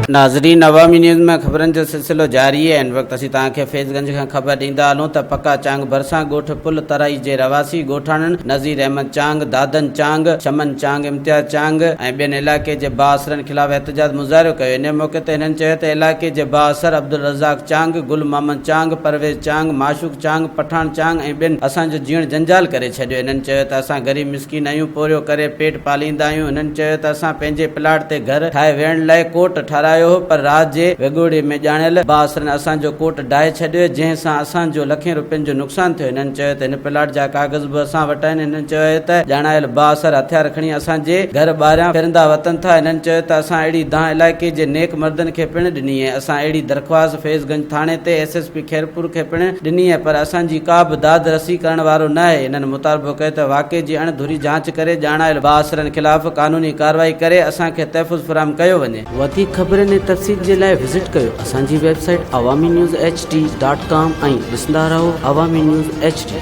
नाज़रीन, अवामी न्यूज़ में ख़बरनि जो सिलसिलो जारी है। इन वक़्तु असीं तव्हांखे फैज़गंज खां ख़बर ॾींदा हलूं त पका चांग भरिसां ॻोठ पुल तराई जे रवासी ॻोठाणनि नज़ीर अहमद चांग, दादन चांग, शमन चांग, इम्तियाज़ चांग ऐं ॿियनि इलाइक़े जे बाअसरनि ख़िलाफ़ एहतजाज मुज़ाहिरो कयो। इन मौक़े ते हिननि चयो त इलाइक़े जे बाअसर अब्दुल रज़ाक चांग, गुल मोहम्मद चांग, परवेज़ चांग, माशूक चांग, पठान चांग ऐं ॿियनि असांजो जीअण जंजाल करे छॾियो। हिननि चयो त असां ग़रीब मिसकीन आहियूं, पोरियो करे पेट पालींदा आहियूं। हिननि चयो त असां पंहिंजे प्लाट ते घर ठाहे वेहण लाइ कोट ठारायो हो, पर रात जे वेगोड़े में ॼाणियल बाअसरनि असांजो कोट ढाहे छॾियो, जंहिंसां असांजो लखें रुपयनि जो नुक़सानु थियो। हिननि चयो त हिन प्लाट जा कागज़ बि असां वटि आहिनि। हिननि चयो त ॼाणायल बाअसर हथियार खणी असांजे घर ॿाहिरां फिरंदा वतन था। हिननि चयो त असां अहिड़ी दांह इलाइक़े जे नेक मर्दनि खे पिणु ॾिनी आहे। असां अहिड़ी दरख़्वास्त फैज़गंज थाणे ते SSP खैरपुर खे पिणु ॾिनी आहे, पर असांजी का बि दाद रसी करण वारो न आहे। हिननि मुतालबो कयो त वाक़े जी अणधुरी जांच करे ॼाणायल बाअसरनि ख़िलाफ़ कानूनी कार्रवाई करे असांखे तहफ़ुज़ फ़राहम कयो वञे। वधीक ख़बरनि ऐं तफ़सील जे लाइ विज़िट कयो असांजी वेबसाइट awamiNewsHD.com ऐं ॾिसंदा रहो अवामी न्यूज़ HD।